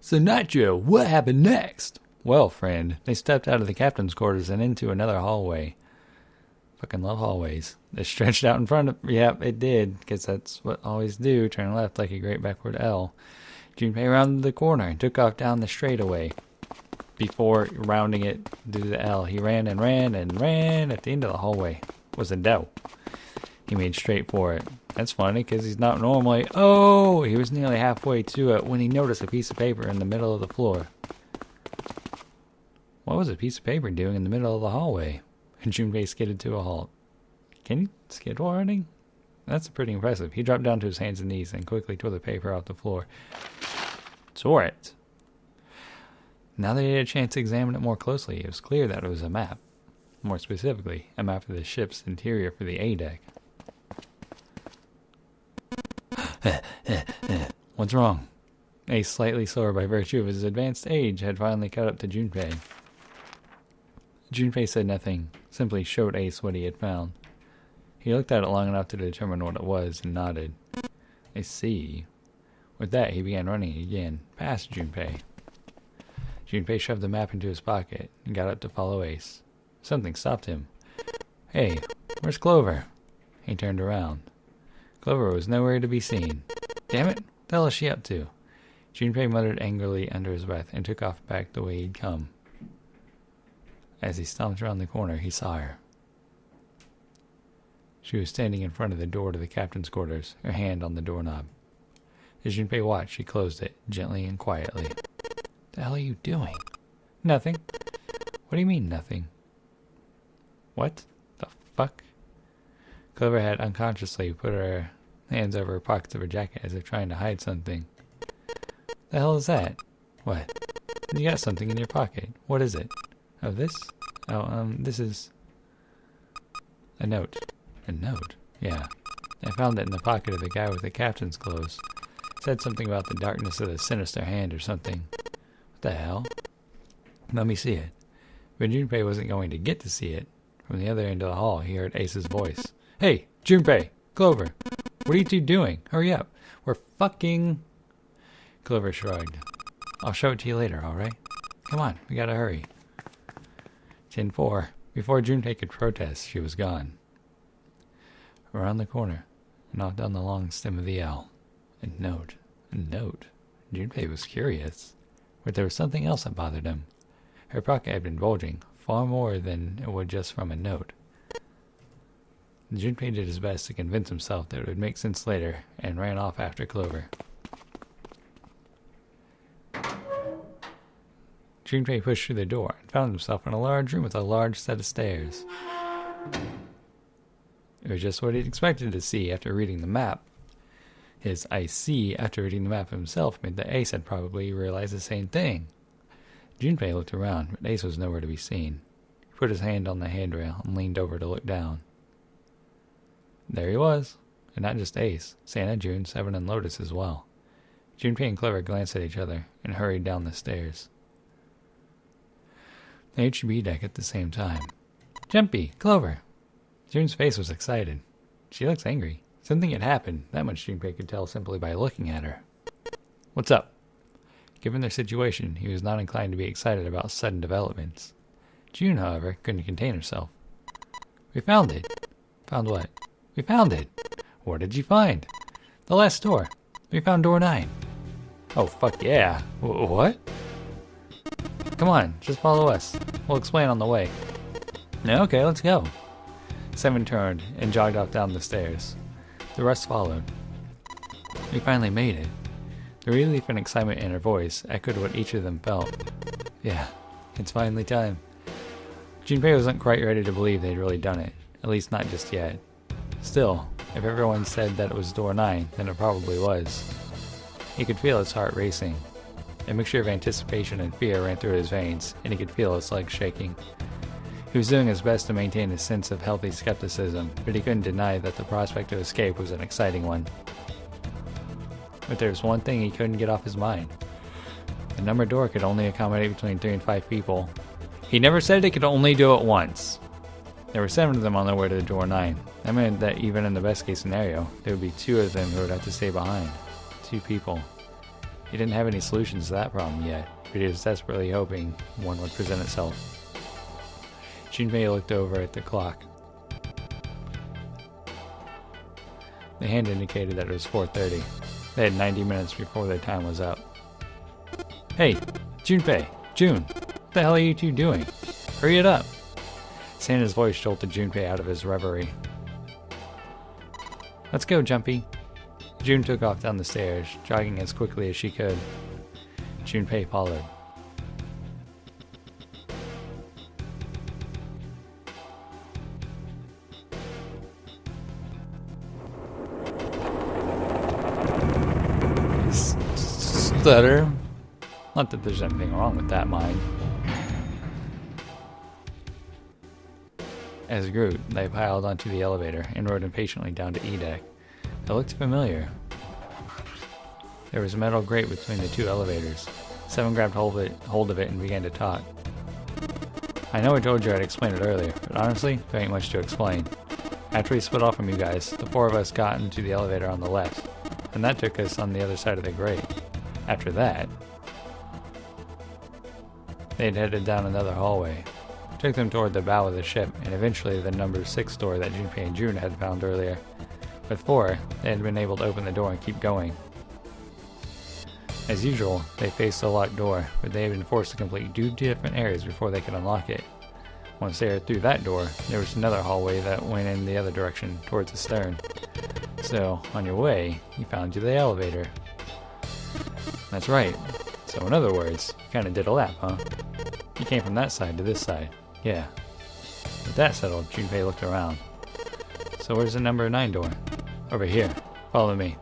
So Nitro, what happened next? Well, friend, they stepped out of the captain's quarters and into another hallway. Fucking love hallways. They stretched out in front of... Yep, it did, because that's what always do, turn left like a great backward L. Junpei rounded the corner and took off down the straightaway. Before rounding it to the L, he ran and ran and ran. At the end of the hallway was a dough. He made straight for it. That's funny, because he's not normally... Oh! He was nearly halfway to it when he noticed a piece of paper in the middle of the floor. What was a piece of paper doing in the middle of the hallway? And Junpei skidded to a halt. Can you skid while running? That's pretty impressive. He dropped down to his hands and knees and quickly tore the paper off the floor. Tore it. Now that he had a chance to examine it more closely, it was clear that it was a map. More specifically, a map of the ship's interior for the A-deck. What's wrong? Ace, slightly sore by virtue of his advanced age, had finally caught up to Junpei. Junpei said nothing, simply showed Ace what he had found. He looked at it long enough to determine what it was and nodded. I see. With that, he began running again, past Junpei. Junpei shoved the map into his pocket and got up to follow Ace. Something stopped him. Hey, where's Clover? He turned around. Clover was nowhere to be seen. Damn it, what the hell is she up to? Junpei muttered angrily under his breath and took off back the way he'd come. As he stomped around the corner, he saw her. She was standing in front of the door to the captain's quarters, her hand on the doorknob. As Junpei watched, she closed it, gently and quietly. What the hell are you doing? Nothing. What do you mean, nothing? What the fuck? Clover had unconsciously put her hands over her pockets of her jacket as if trying to hide something. The hell is that? What? You got something in your pocket. What is it? Oh, this? Oh, this is... a note. A note? Yeah. I found it in the pocket of the guy with the captain's clothes. It said something about the darkness of the sinister hand or something. What the hell? Let me see it. But Junpei wasn't going to get to see it. From the other end of the hall, he heard Ace's voice. Hey, Junpei! Clover! What are you two doing? Hurry up! We're fucking... Clover shrugged. I'll show it to you later, alright? Come on, we gotta hurry. 10-4. Before Junpei could protest, she was gone. Around the corner, knocked down the long stem of the L. A note. A note. Junpei was curious. But there was something else that bothered him. Her pocket had been bulging, far more than it would just from a note. Junpei did his best to convince himself that it would make sense later, and ran off after Clover. Junpei pushed through the door and found himself in a large room with a large set of stairs. It was just what he'd expected to see after reading the map. His I see after reading the map himself made that Ace had probably realized the same thing. Junpei looked around, but Ace was nowhere to be seen. He put his hand on the handrail and leaned over to look down. There he was, and not just Ace, Santa, June, Seven, and Lotus as well. Junpei and Clover glanced at each other and hurried down the stairs. The HB deck at the same time. Jumpy! Clover! June's face was excited. She looked angry. Something had happened, that much Junpei could tell simply by looking at her. What's up? Given their situation, he was not inclined to be excited about sudden developments. June, however, couldn't contain herself. We found it. Found what? We found it. What did you find? The last door. We found door 9. Oh, fuck yeah. What? Come on, just follow us. We'll explain on the way. Okay, let's go. Seven turned and jogged off down the stairs. The rest followed. We finally made it. The relief and excitement in her voice echoed what each of them felt. Yeah, it's finally time. Junpei wasn't quite ready to believe they'd really done it, at least not just yet. Still, if everyone said that it was door 9, then it probably was. He could feel his heart racing. A mixture of anticipation and fear ran through his veins, and he could feel his legs shaking. He was doing his best to maintain a sense of healthy skepticism, but he couldn't deny that the prospect of escape was an exciting one. But there was one thing he couldn't get off his mind. The numbered door could only accommodate between 3 and 5 people. He never said it could only do it once. There were 7 of them on their way to door 9. That meant that even in the best case scenario, there would be 2 of them who would have to stay behind. 2 people. He didn't have any solutions to that problem yet, but he was desperately hoping one would present itself. Junpei looked over at the clock. The hand indicated that it was 4:30. They had 90 minutes before their time was up. Hey, Junpei! June! What the hell are you two doing? Hurry it up! Santa's voice jolted Junpei out of his reverie. Let's go, Jumpy! June took off down the stairs, jogging as quickly as she could. Junpei followed. Stutter. Not that there's anything wrong with that, mind. As a group, they piled onto the elevator and rode impatiently down to E-Deck. It looked familiar. There was a metal grate between the two elevators. Seven grabbed hold of it and began to talk. I know I told you I'd explain it earlier, but honestly, there ain't much to explain. After we split off from you guys, the four of us got into the elevator on the left, and that took us on the other side of the grate. After that, they'd headed down another hallway. It took them toward the bow of the ship, and eventually the number 6 door that Junpei and June had found earlier. With 4, they had been able to open the door and keep going. As usual, they faced a locked door, but they had been forced to complete 2 different areas before they could unlock it. Once they were through that door, there was another hallway that went in the other direction, towards the stern. So, on your way, you found the elevator. That's right. So in other words, you kinda did a lap, huh? You came from that side to this side. Yeah. With that settled, Junpei looked around. So where's the number 9 door? Over here. Follow me.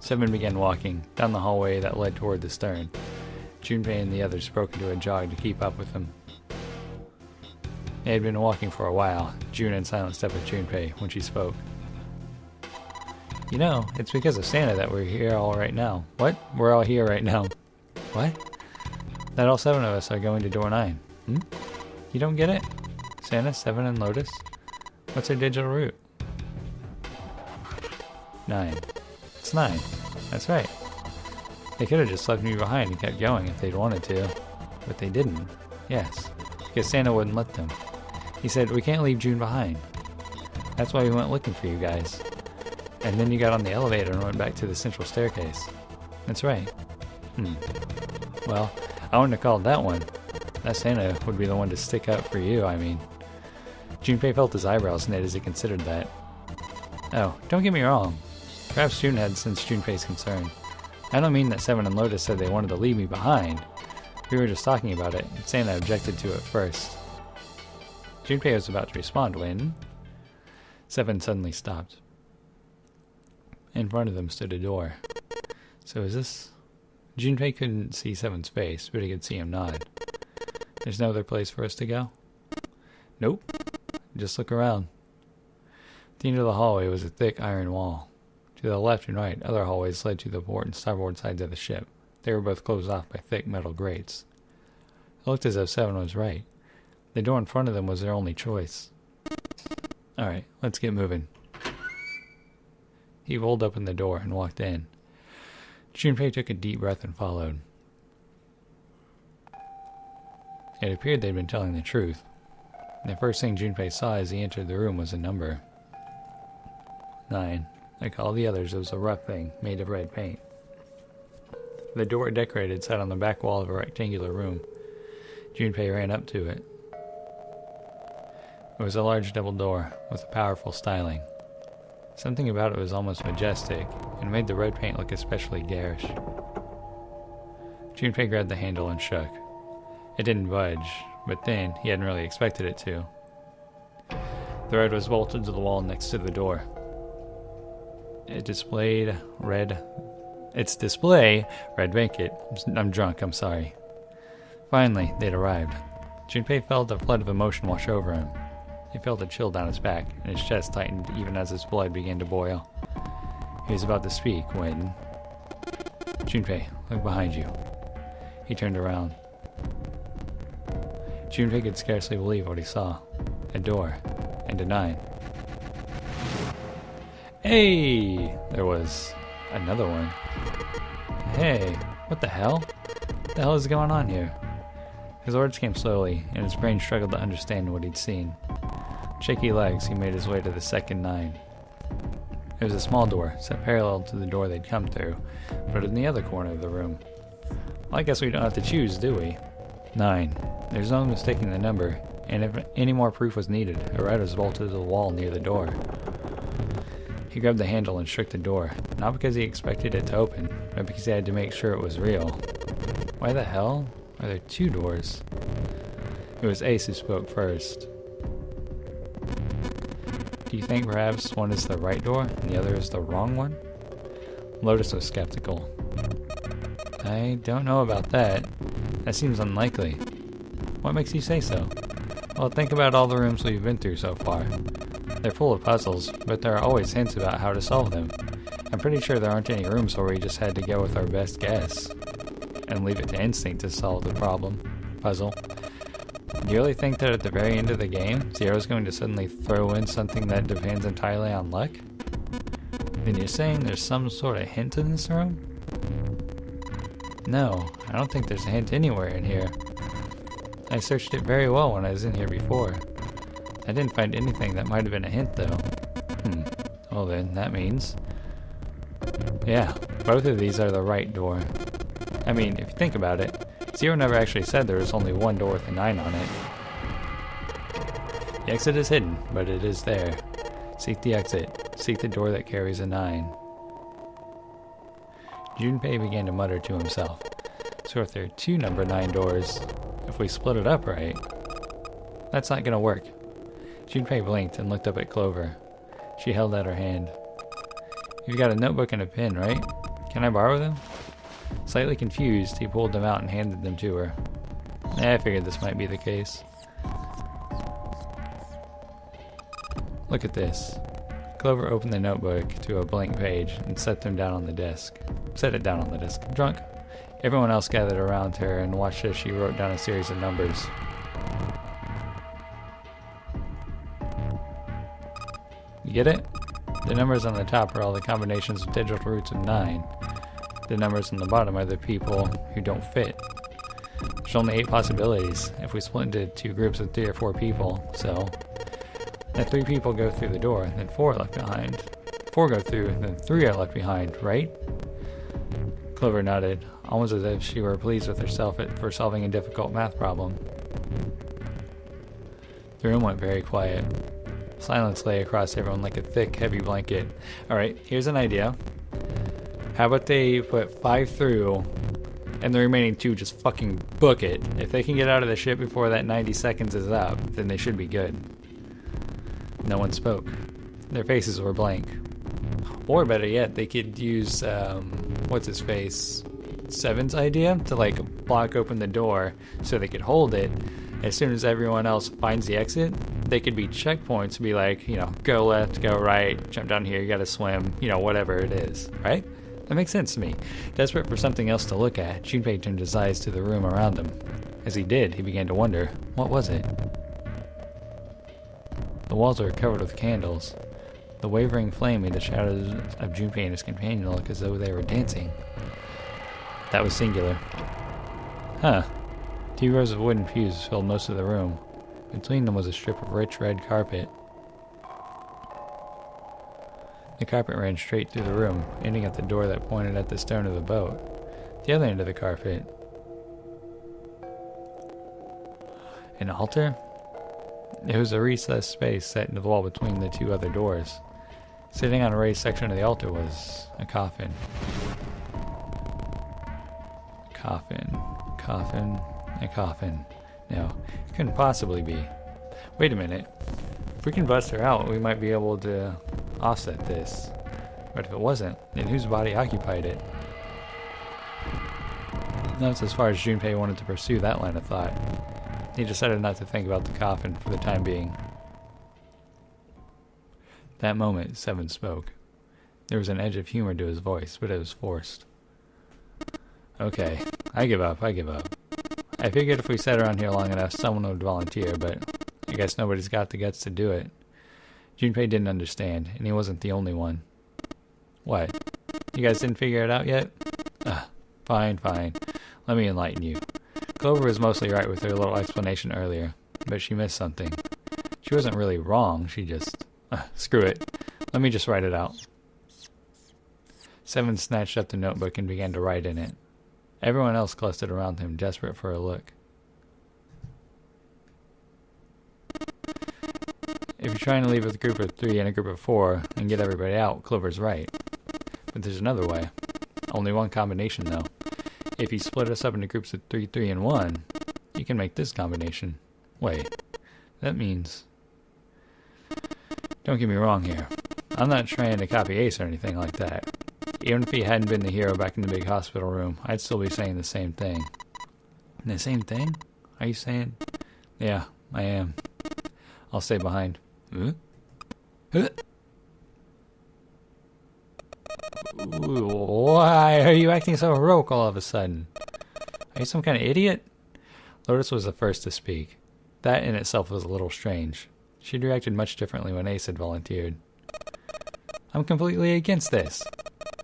7 began walking, down the hallway that led toward the stern. Junpei and the others broke into a jog to keep up with them. They had been walking for a while, June in silent step with Junpei when she spoke. You know, it's because of Santa that we're here all right now. What? We're all here right now. What? That all 7 of us are going to door 9. You don't get it? Santa, 7, and Lotus? What's our digital route? 9. It's 9. That's right. They could have just left me behind and kept going if they'd wanted to. But they didn't. Yes. Because Santa wouldn't let them. He said, we can't leave June behind. That's why we went looking for you guys. And then you got on the elevator and went back to the central staircase. That's right. Well, I wouldn't have called that one. That Santa would be the one to stick up for you, I mean. Junpei felt his eyebrows knit as he considered that. Oh, don't get me wrong. Perhaps June had sensed Junpei's concern. I don't mean that 7 and Lotus said they wanted to leave me behind. We were just talking about it, and Santa objected to it first. Junpei was about to respond when 7 suddenly stopped. In front of them stood a door. So is this... Junpei couldn't see 7's face, but he could see him nod. There's no other place for us to go? Nope. Just look around. At the end of the hallway was a thick iron wall. To the left and right, other hallways led to the port and starboard sides of the ship. They were both closed off by thick metal grates. It looked as though 7 was right. The door in front of them was their only choice. Alright, let's get moving. He rolled open the door and walked in. Junpei took a deep breath and followed. It appeared they'd been telling the truth. The first thing Junpei saw as he entered the room was a number. 9. Like all the others, it was a rough thing, made of red paint. The door it decorated sat on the back wall of a rectangular room. Junpei ran up to it. It was a large double door, with a powerful styling. Something about it was almost majestic, and made the red paint look especially garish. Junpei grabbed the handle and shook. It didn't budge, but then he hadn't really expected it to. The red was bolted to the wall next to the door. Its display, red blanket. I'm drunk, I'm sorry. Finally, they'd arrived. Junpei felt a flood of emotion wash over him. He felt a chill down his back, and his chest tightened even as his blood began to boil. He was about to speak when... Junpei, look behind you. He turned around. Junpei could scarcely believe what he saw. A door, and a 9. Hey! There was another one. Hey, what the hell? What the hell is going on here? His words came slowly, and his brain struggled to understand what he'd seen. With shaky legs, he made his way to the second 9. It was a small door, set parallel to the door they'd come through, but in the other corner of the room. Well, I guess we don't have to choose, do we? 9. There's no mistaking the number, and if any more proof was needed, a red was bolted to the wall near the door. He grabbed the handle and shook the door, not because he expected it to open, but because he had to make sure it was real. Why the hell are there 2 doors? It was Ace who spoke first. Do you think perhaps one is the right door and the other is the wrong one? Lotus was skeptical. I don't know about that. That seems unlikely. What makes you say so? Well, think about all the rooms we've been through so far. They're full of puzzles, but there are always hints about how to solve them. I'm pretty sure there aren't any rooms where we just had to go with our best guess and leave it to instinct to solve the puzzle. Do you really think that at the very end of the game, Zero's going to suddenly throw in something that depends entirely on luck? Then you're saying there's some sort of hint in this room? No, I don't think there's a hint anywhere in here. I searched it very well when I was in here before. I didn't find anything that might have been a hint, though. Well then, that means... Yeah, both of these are the right door. I mean, if you think about it, Zero never actually said there was only one door with a 9 on it. The exit is hidden, but it is there. Seek the exit. Seek the door that carries a 9. Junpei began to mutter to himself. So if there are 2 number 9 doors, if we split it up right, that's not gonna work. Junpei blinked and looked up at Clover. She held out her hand. You've got a notebook and a pen, right? Can I borrow them? Slightly confused, he pulled them out and handed them to her. I figured this might be the case. Look at this. Clover opened the notebook to a blank page and set it down on the desk. Drunk. Everyone else gathered around her and watched as she wrote down a series of numbers. You get it? The numbers on the top are all the combinations of digital roots of 9. The numbers on the bottom are the people who don't fit. There's only 8 possibilities if we split into 2 groups of 3 or 4 people, so... If 3 people go through the door, then 4 are left behind. 4 go through, then 3 are left behind, right? Clover nodded, almost as if she were pleased with herself for solving a difficult math problem. The room went very quiet. Silence lay across everyone like a thick, heavy blanket. Alright, here's an idea. How about they put 5 through, and the remaining 2 just fucking book it. If they can get out of the ship before that 90 seconds is up, then they should be good. No one spoke. Their faces were blank. Or better yet, they could use, what's-his-face, Seven's idea to, like, block open the door so they could hold it. As soon as everyone else finds the exit, they could be checkpoints to be like, you know, go left, go right, jump down here, you gotta swim, you know, whatever it is, right? That makes sense to me. Desperate for something else to look at, Junpei turned his eyes to the room around him. As he did, he began to wonder, what was it? The walls were covered with candles. The wavering flame made the shadows of Junpei and his companion look as though they were dancing. That was singular. Huh. 2 rows of wooden pews filled most of the room. Between them was a strip of rich red carpet. The carpet ran straight through the room, ending at the door that pointed at the stern of the boat. The other end of the carpet. An altar? It was a recessed space set into the wall between the 2 other doors. Sitting on a raised section of the altar was a coffin. A coffin. No, it couldn't possibly be. Wait a minute. If we can bust her out, we might be able to offset this. But if it wasn't, then whose body occupied it? That's as far as Junpei wanted to pursue that line of thought. He decided not to think about the coffin for the time being. That moment, Seven spoke. There was an edge of humor to his voice, but it was forced. Okay, I give up. I figured if we sat around here long enough, someone would volunteer, but I guess nobody's got the guts to do it. Junpei didn't understand, and he wasn't the only one. What? You guys didn't figure it out yet? Fine, fine. Let me enlighten you. Clover was mostly right with her little explanation earlier, but she missed something. She wasn't really wrong, she just... screw it. Let me just write it out. Seven snatched up the notebook and began to write in it. Everyone else clustered around him, desperate for a look. If you're trying to leave with a group of 3 and a group of 4 and get everybody out, Clover's right. But there's another way. Only one combination, though. If you split us up into groups of 3, 3, and 1, you can make this combination. Wait, that means... Don't get me wrong here. I'm not trying to copy Ace or anything like that. Even if he hadn't been the hero back in the big hospital room, I'd still be saying the same thing. The same thing? Are you saying? Yeah, I am. I'll stay behind. Huh? Ooh, why are you acting so heroic all of a sudden? Are you some kind of idiot? Lotus was the first to speak. That in itself was a little strange. She'd reacted much differently when Ace had volunteered. I'm completely against this.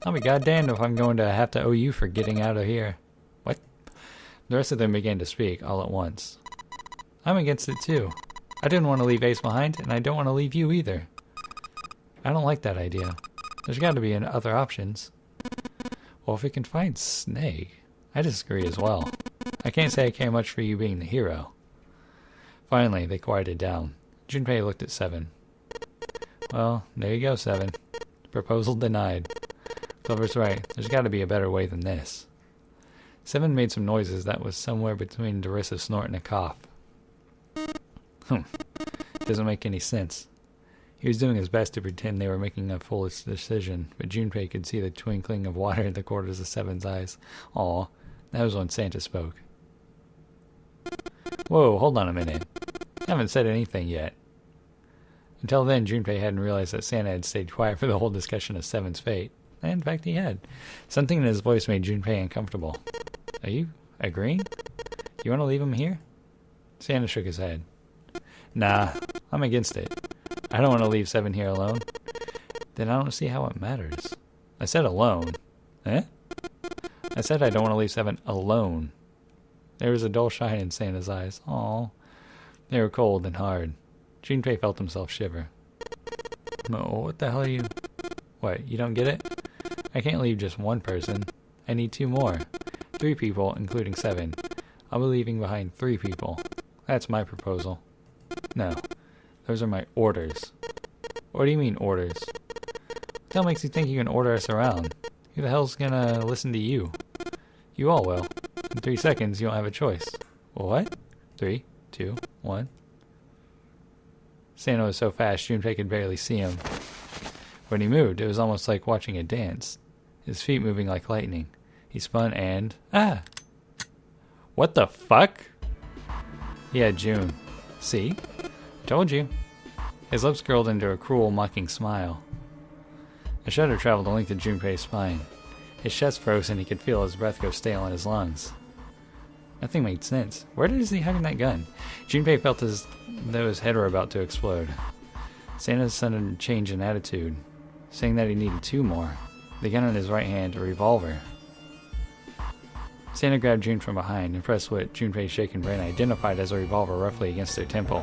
I'll be goddamned if I'm going to have to owe you for getting out of here. What? The rest of them began to speak all at once. I'm against it too. I didn't want to leave Ace behind, and I don't want to leave you either. I don't like that idea. There's got to be other options. Well, if we can find Snake... I disagree as well. I can't say I care much for you being the hero. Finally, they quieted down. Junpei looked at Seven. Well, there you go, Seven. Proposal denied. Clover's right. There's got to be a better way than this. Seven made some noises that was somewhere between a derisive snort and a cough. Doesn't make any sense. He was doing his best to pretend they were making a foolish decision, but Junpei could see the twinkling of water in the corners of Seven's eyes. Aw, that was when Santa spoke. Whoa, hold on a minute. I haven't said anything yet. Until then, Junpei hadn't realized that Santa had stayed quiet for the whole discussion of Seven's fate. And in fact, he had. Something in his voice made Junpei uncomfortable. Are you agreeing? You want to leave him here? Santa shook his head. Nah, I'm against it. I don't want to leave Seven here alone. Then I don't see how it matters. I said alone. Eh? I said I don't want to leave Seven alone. There was a dull shine in Santa's eyes. Aw. They were cold and hard. Junpei felt himself shiver. Oh, what the hell are you... What, you don't get it? I can't leave just one person. I need 2 more. 3 people, including Seven. I'll be leaving behind 3 people. That's my proposal. No. Those are my orders. What do you mean, orders? What the hell makes you think you can order us around? Who the hell's gonna listen to you? You all will. In 3 seconds, you don't have a choice. What? 3, 2, 1. Santa was so fast, Junpei could barely see him. When he moved, it was almost like watching a dance. His feet moving like lightning. He spun and... Ah! What the fuck? He had June. See? I told you. His lips curled into a cruel, mocking smile. A shudder traveled the length of Junpei's spine. His chest froze and he could feel his breath go stale in his lungs. Nothing made sense. Where is he hiding that gun? Junpei felt as though his head were about to explode. Santa's sudden change in attitude, saying that he needed 2 more. The gun in his right hand, a revolver. Santa grabbed June from behind and pressed what Junpei's shaken brain identified as a revolver roughly against her temple.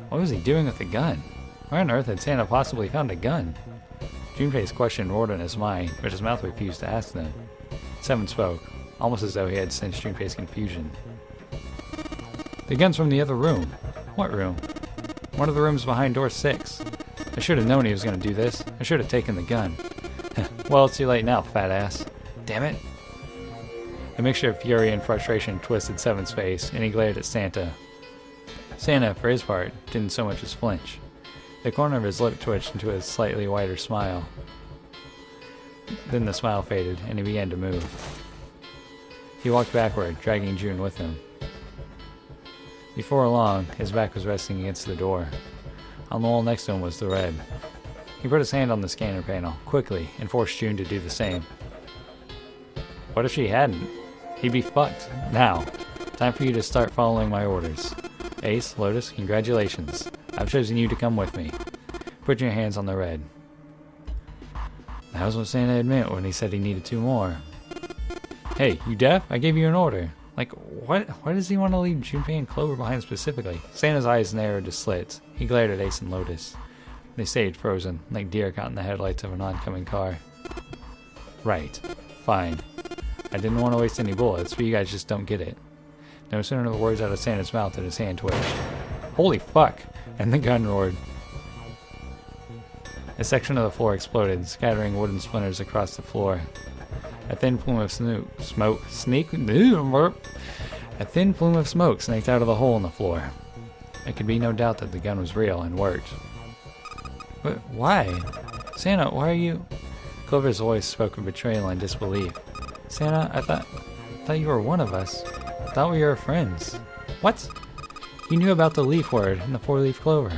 What was he doing with the gun? Where on earth had Santa possibly found a gun? Junpei's question roared in his mind, but his mouth refused to ask them. Seven spoke, almost as though he had sensed Junpei's confusion. The gun's from the other room. What room? One of the rooms behind door 6. I should have known he was going to do this. I should have taken the gun. Well, it's too late now, fat ass. Damn it. A mixture of fury and frustration twisted Seven's face, and he glared at Santa. Santa, for his part, didn't so much as flinch. The corner of his lip twitched into a slightly wider smile. Then the smile faded, and he began to move. He walked backward, dragging June with him. Before long, his back was resting against the door. On the wall next to him was the red. He put his hand on the scanner panel, quickly, and forced June to do the same. What if she hadn't? He'd be fucked. Now. Time for you to start following my orders. Ace, Lotus, congratulations. I've chosen you to come with me. Put your hands on the red. That was what Santa had meant when he said he needed 2 more. Hey, you deaf? I gave you an order. Like, what? Why does he want to leave Junpei and Clover behind specifically? Santa's eyes narrowed to slits. He glared at Ace and Lotus. They stayed frozen, like deer caught in the headlights of an oncoming car. Right. Fine. I didn't want to waste any bullets, but you guys just don't get it. No sooner were the words out of Santa's mouth than his hand twitched. Holy fuck! And the gun roared. A section of the floor exploded, scattering wooden splinters across the floor. A thin plume of smoke snaked out of the hole in the floor. There could be no doubt that the gun was real and worked. But why? Santa, why are you... Clover's voice spoke of betrayal and disbelief. Santa, I thought you were one of us. I thought we were friends. What? You knew about the leaf word and the four-leaf clover.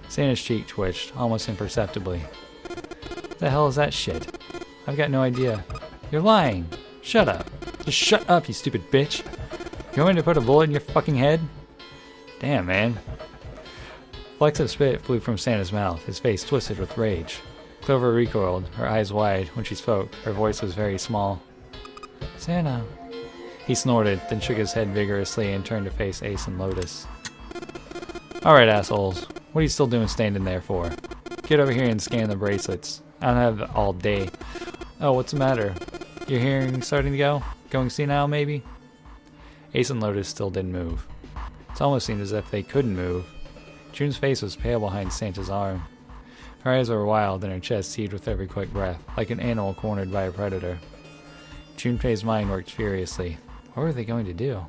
Santa's cheek twitched, almost imperceptibly. What the hell is that shit? I've got no idea. You're lying. Shut up. Just shut up, you stupid bitch. You want me to put a bullet in your fucking head? Damn, man. Flecks of spit flew from Santa's mouth, his face twisted with rage. Clover recoiled, her eyes wide. When she spoke, her voice was very small. Santa. He snorted, then shook his head vigorously and turned to face Ace and Lotus. Alright, assholes. What are you still doing standing there for? Get over here and scan the bracelets. I don't have all day. Oh, what's the matter? Your hearing starting to go? Going senile, maybe? Ace and Lotus still didn't move. It almost seemed as if they couldn't move. June's face was pale behind Santa's arm. Her eyes were wild and her chest heaved with every quick breath, like an animal cornered by a predator. Junpei's mind worked furiously. What were they going to do?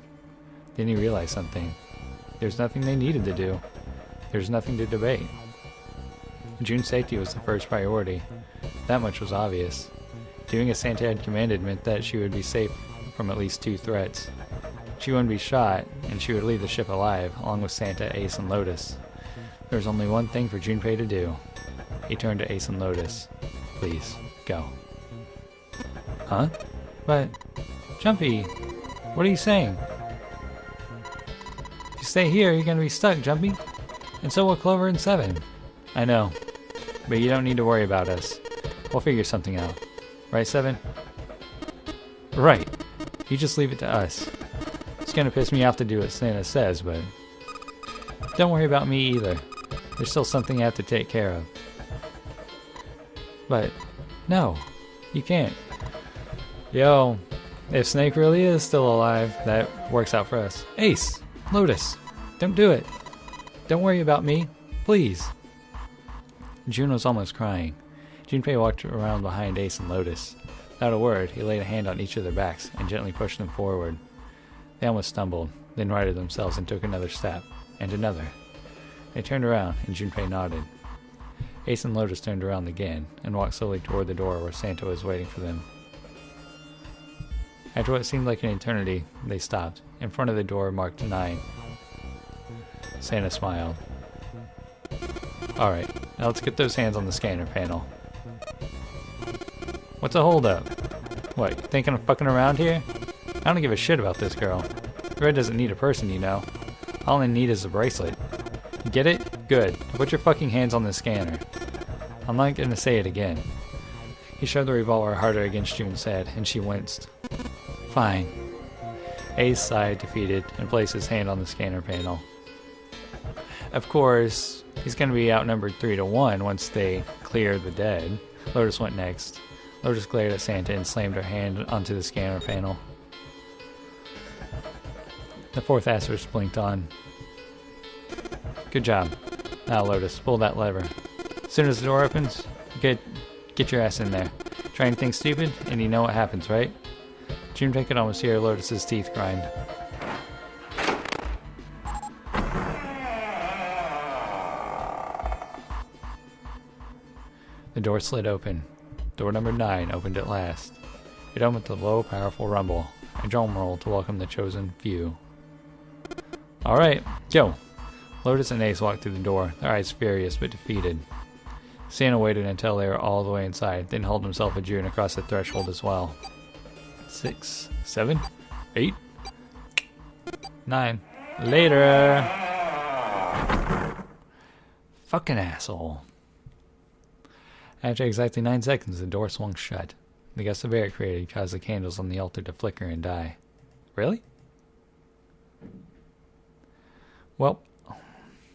Then he realized something. There's nothing they needed to do. There's nothing to debate. June's safety was the first priority. That much was obvious. Doing as Santa had commanded meant that she would be safe from at least 2 threats. She wouldn't be shot, and she would leave the ship alive, along with Santa, Ace, and Lotus. There was only one thing for Junpei to do. He turned to Ace and Lotus. Please, go. Huh? But, Jumpy, what are you saying? If you stay here, you're gonna be stuck, Jumpy. And so will Clover and Seven. I know, but you don't need to worry about us. We'll figure something out. Right, Seven? Right. You just leave it to us. It's gonna piss me off to do what Santa says, but... Don't worry about me either. There's still something I have to take care of. But, no. You can't. Yo, if Snake really is still alive, that works out for us. Ace! Lotus! Don't do it! Don't worry about me. Please! June was almost crying. Junpei walked around behind Ace and Lotus. Without a word, he laid a hand on each of their backs and gently pushed them forward. They almost stumbled, then righted themselves and took another step, and another. They turned around, and Junpei nodded. Ace and Lotus turned around again, and walked slowly toward the door where Santa was waiting for them. After what seemed like an eternity, they stopped. In front of the door marked 9. Santa smiled. Alright, now let's get those hands on the scanner panel. What's a holdup? What, you think I'm fucking around here? I don't give a shit about this girl. Red doesn't need a person, you know. All I need is a bracelet. You get it? Good. Now put your fucking hands on the scanner. I'm not gonna say it again. He shoved the revolver harder against June's head, and she winced. Fine. Ace sighed, defeated, and placed his hand on the scanner panel. Of course, he's going to be outnumbered 3-1 once they clear the dead. Lotus went next. Lotus glared at Santa and slammed her hand onto the scanner panel. The 4th asterisk blinked on. Good job. Now, Lotus, pull that lever. As soon as the door opens, get your ass in there. Try anything stupid, and you know what happens, right? Junpei could almost hear Lotus's teeth grind. The door slid open. Door number 9 opened at last. It opened with a low, powerful rumble, a drum roll to welcome the chosen few. Alright, go! Lotus and Ace walked through the door, their eyes furious but defeated. Santa waited until they were all the way inside, then hauled himself with June across the threshold as well. 6, 7, 8, 9. Later! Fucking asshole. After exactly 9 seconds, the door swung shut. The gust of air it created caused the candles on the altar to flicker and die. Really? Well,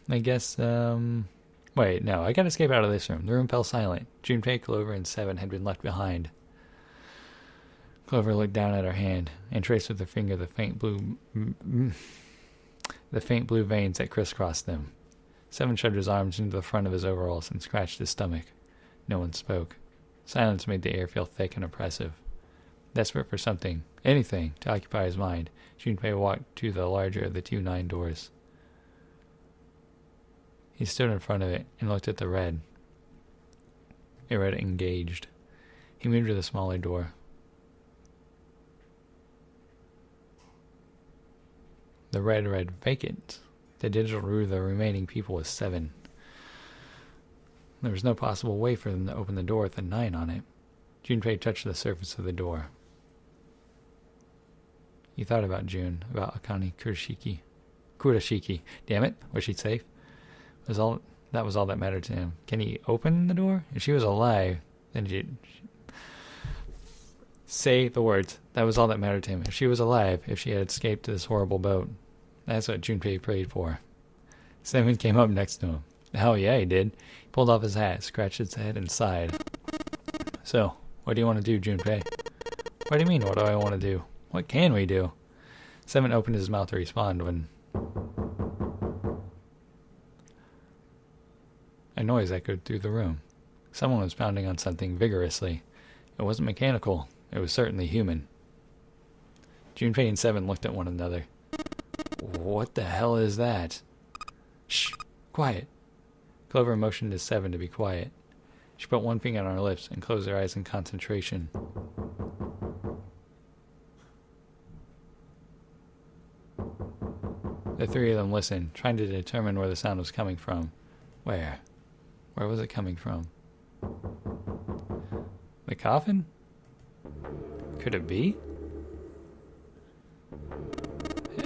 I guess, wait, no, I gotta escape out of this room. The room fell silent. Junpei, Clover, and Seven had been left behind. Clover looked down at her hand and traced with her finger the faint blue veins that crisscrossed them. Seven shoved his arms into the front of his overalls and scratched his stomach. No one spoke. Silence made the air feel thick and oppressive. Desperate for something, anything, to occupy his mind, Junpei walked to the larger of the 2 9 doors. He stood in front of it and looked at the red. It read engaged. He moved to the smaller door. The red read vacant. The digital rule of the remaining people was 7. There was no possible way for them to open the door with a 9 on it. Junpei touched the surface of the door. He thought about June, about Akane Kurashiki. Damn it, was she safe? That was all that mattered to him. Can he open the door? If she was alive, then say the words. That was all that mattered to him. If she was alive, if she had escaped this horrible boat. That's what Junpei prayed for. Seven came up next to him. Hell yeah, he did. He pulled off his hat, scratched his head, and sighed. So, what do you want to do, Junpei? What do you mean, what do I want to do? What can we do? Seven opened his mouth to respond when a noise echoed through the room. Someone was pounding on something vigorously. It wasn't mechanical. It was certainly human. Junpei and Seven looked at one another. What the hell is that? Shh! Quiet! Clover motioned to Seven to be quiet. She put one finger on her lips and closed her eyes in concentration. The 3 of them listened, trying to determine where the sound was coming from. Where? Where was it coming from? The coffin? Could it be?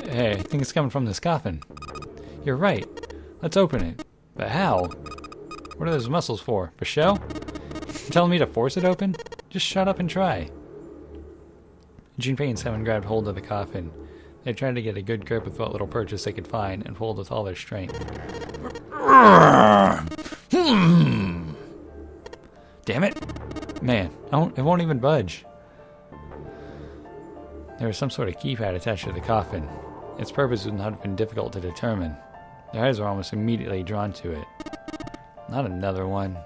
Hey, I think it's coming from this coffin. You're right. Let's open it. But how? What are those muscles for? For show? You telling me to force it open? Just shut up and try. Junpei and Seven grabbed hold of the coffin. They tried to get a good grip with what little purchase they could find and pulled with all their strength. Damn it! Man, it won't even budge. There was some sort of keypad attached to the coffin. Its purpose would not have been difficult to determine. Their eyes were almost immediately drawn to it. Not another one.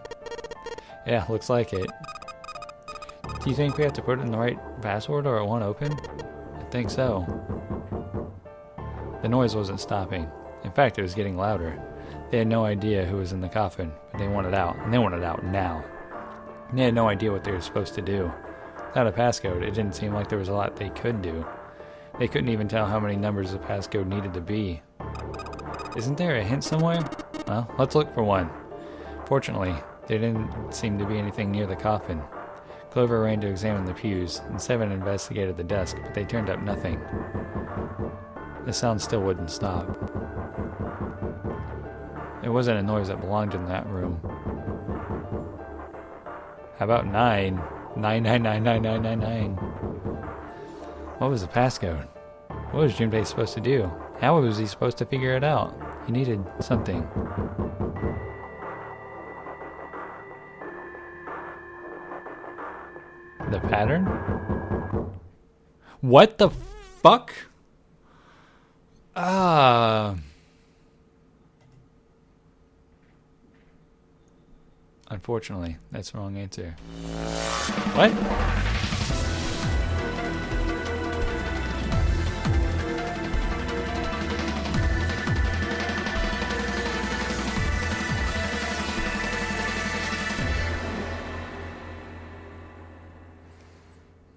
Yeah, looks like it. Do you think we have to put in the right password or it won't open? I think so. The noise wasn't stopping. In fact, it was getting louder. They had no idea who was in the coffin, but they wanted out, and they wanted out now. They had no idea what they were supposed to do. Without a passcode, it didn't seem like there was a lot they could do. They couldn't even tell how many numbers the passcode needed to be. Isn't there a hint somewhere? Well, let's look for one. Fortunately, there didn't seem to be anything near the coffin. Clover ran to examine the pews, and Seven investigated the desk, but they turned up nothing. The sound still wouldn't stop. It wasn't a noise that belonged in that room. How about 9? 9999999. What was the passcode? What was Junpei supposed to do? How was he supposed to figure it out? He needed something. The pattern? What the fuck? Unfortunately, that's the wrong answer. What?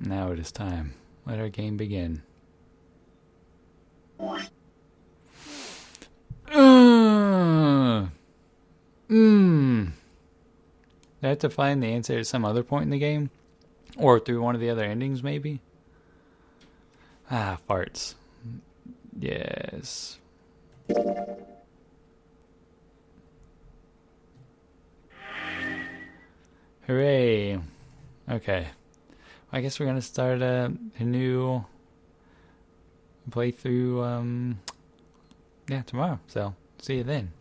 Now it is time. Let our game begin. Do I have to find the answer at some other point in the game? Or through one of the other endings, maybe? Ah, farts. Yes. Hooray. Okay. I guess we're going to start a new playthrough, tomorrow. So, see you then.